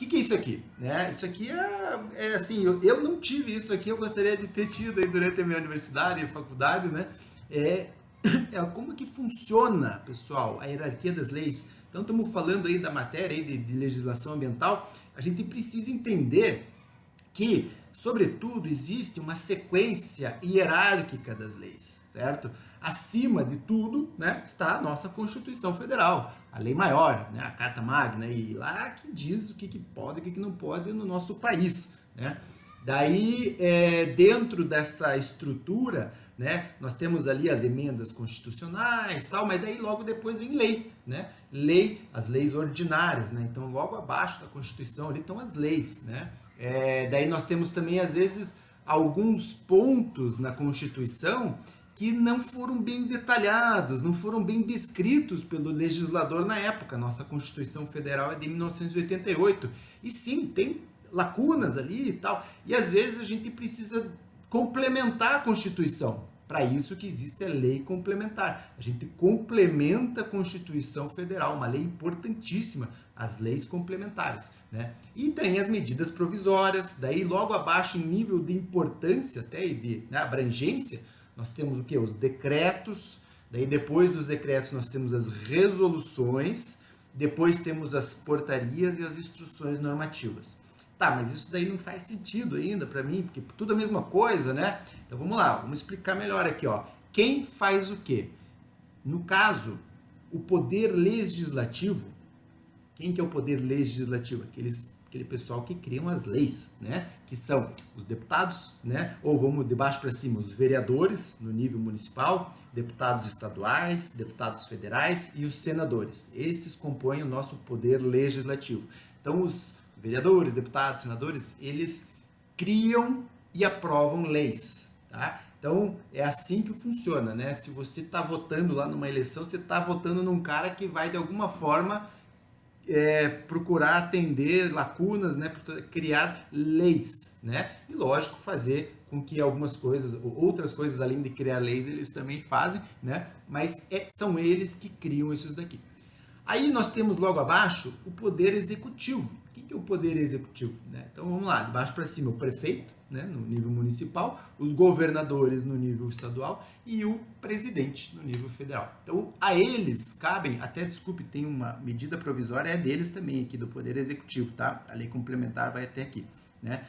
que é isso aqui? Né? Isso aqui é assim, eu não tive isso aqui, eu gostaria de ter tido aí durante a minha universidade e faculdade, né? É, é como que funciona, pessoal, a hierarquia das leis. Então, estamos falando aí da matéria aí de legislação ambiental, a gente precisa entender que, sobretudo, existe uma sequência hierárquica das leis, certo? Acima de tudo, né, está a nossa Constituição Federal, a lei maior, né, a Carta Magna, e lá que diz o que pode e o que não pode no nosso país, né? Daí, dentro dessa estrutura, né, nós temos ali as emendas constitucionais, tal, mas daí logo depois vem lei, né? Lei, as leis ordinárias, né? Então, logo abaixo da Constituição ali estão as leis, né? Daí nós temos também, às vezes, alguns pontos na Constituição que não foram bem detalhados, não foram bem descritos pelo legislador na época. Nossa Constituição Federal é de 1988. E sim, tem lacunas ali e tal. E às vezes a gente precisa complementar a Constituição. Para isso que existe a lei complementar. A gente complementa a Constituição Federal, uma lei importantíssima, as leis complementares, né? E tem as medidas provisórias, daí logo abaixo em nível de importância até e de, né, abrangência, nós temos o que? Os decretos, daí depois dos decretos nós temos as resoluções, depois temos as portarias e as instruções normativas. Tá, mas isso daí não faz sentido ainda para mim, porque tudo a mesma coisa, né? Então vamos lá, vamos explicar melhor aqui, ó. Quem faz o quê? No caso, o poder legislativo, quem que é o poder legislativo? Aquele pessoal que criam as leis, né? Que são os deputados, né? Ou vamos de baixo para cima, os vereadores no nível municipal, deputados estaduais, deputados federais e os senadores. Esses compõem o nosso poder legislativo. Então os vereadores, deputados, senadores, eles criam e aprovam leis, tá? Então, é assim que funciona, né? Se você está votando lá numa eleição, você está votando num cara que vai, de alguma forma, procurar atender lacunas, né? Criar leis, né? E, lógico, fazer com que algumas coisas, outras coisas, além de criar leis, eles também fazem, né? Mas são eles que criam isso daqui. Aí nós temos logo abaixo o poder executivo. O que é o poder executivo? Né? Então vamos lá, de baixo para cima o prefeito, né, no nível municipal, os governadores no nível estadual e o presidente no nível federal. Então a eles cabem, até desculpe, tem uma medida provisória, é deles também aqui do poder executivo, tá? A lei complementar vai até aqui, né?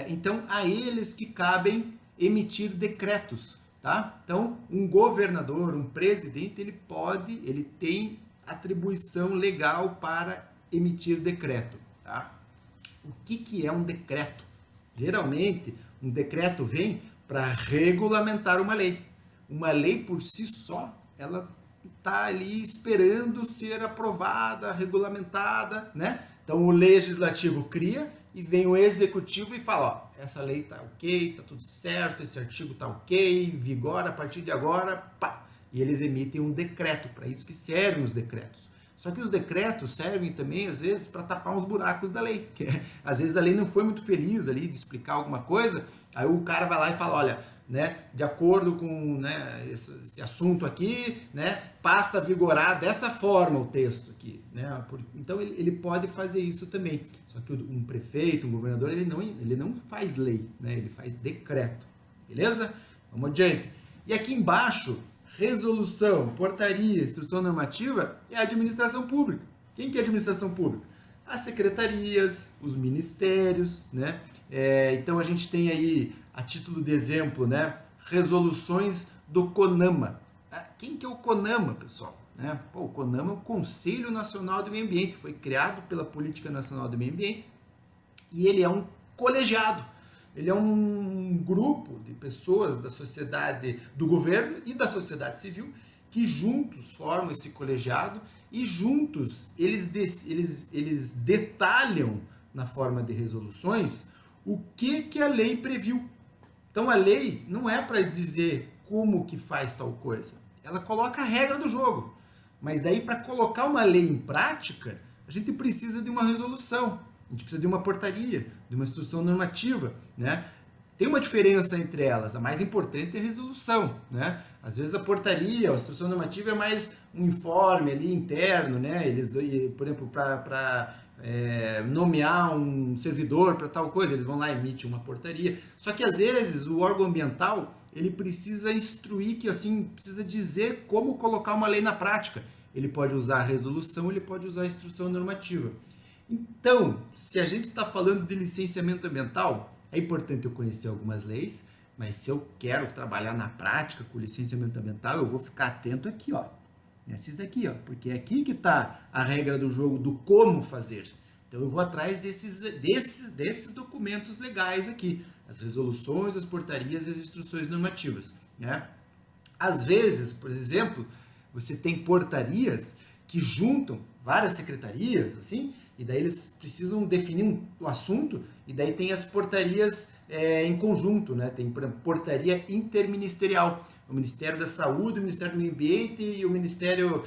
Então a eles que cabem emitir decretos, tá? Então um governador, um presidente, ele tem atribuição legal para emitir decreto, tá? O que é um decreto? Geralmente, um decreto vem para regulamentar uma lei. Uma lei por si só, ela está ali esperando ser aprovada, regulamentada, né? Então o legislativo cria e vem o executivo e fala, ó, essa lei tá ok, tá tudo certo, esse artigo tá ok, vigora a partir de agora, pá. E eles emitem um decreto, para isso que servem os decretos. Só que os decretos servem também, às vezes, para tapar uns buracos da lei. Às vezes a lei não foi muito feliz ali de explicar alguma coisa, aí o cara vai lá e fala, olha, né, de acordo com, né, esse assunto aqui, né, passa a vigorar dessa forma o texto aqui. Né? Então ele pode fazer isso também. Só que um prefeito, um governador, ele não faz lei, né, ele faz decreto. Beleza? Vamos adiante. E aqui embaixo, resolução, portaria, instrução normativa é a administração pública. Quem que é a administração pública? As secretarias, os ministérios, né? Então a gente tem aí, a título de exemplo, né, resoluções do CONAMA. Quem que é o CONAMA, pessoal? O CONAMA é o Conselho Nacional do Meio Ambiente, foi criado pela Política Nacional do Meio Ambiente e ele é um colegiado. Ele é um grupo de pessoas da sociedade, do governo e da sociedade civil que juntos formam esse colegiado e juntos eles detalham na forma de resoluções o que a lei previu. Então a lei não é para dizer como que faz tal coisa, ela coloca a regra do jogo. Mas daí para colocar uma lei em prática, a gente precisa de uma resolução. A gente precisa de uma portaria, de uma instrução normativa, né? Tem uma diferença entre elas, a mais importante é a resolução, né? Às vezes a portaria, a instrução normativa é mais um informe ali interno, né? Eles, por exemplo, para nomear um servidor para tal coisa, eles vão lá e emitem uma portaria. Só que às vezes o órgão ambiental ele precisa instruir, que assim precisa dizer como colocar uma lei na prática. Ele pode usar a resolução, ele pode usar a instrução normativa. Então, se a gente está falando de licenciamento ambiental, é importante eu conhecer algumas leis, mas se eu quero trabalhar na prática com licenciamento ambiental, eu vou ficar atento aqui, ó. Nesses daqui, ó, porque é aqui que está a regra do jogo do como fazer. Então eu vou atrás desses documentos legais aqui, as resoluções, as portarias e as instruções normativas, né? Às vezes, por exemplo, você tem portarias que juntam várias secretarias, assim, e daí eles precisam definir um assunto, e daí tem as portarias em conjunto, né? Tem, por exemplo, portaria interministerial. O Ministério da Saúde, o Ministério do Meio Ambiente e o Ministério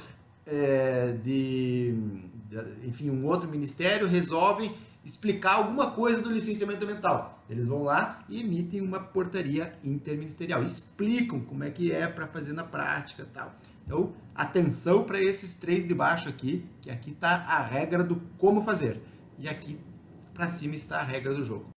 enfim, um outro ministério resolvem explicar alguma coisa do licenciamento ambiental. Eles vão lá e emitem uma portaria interministerial, explicam como é que é para fazer na prática e tal. Então, atenção para esses três de baixo aqui, que aqui está a regra do como fazer. E aqui para cima está a regra do jogo.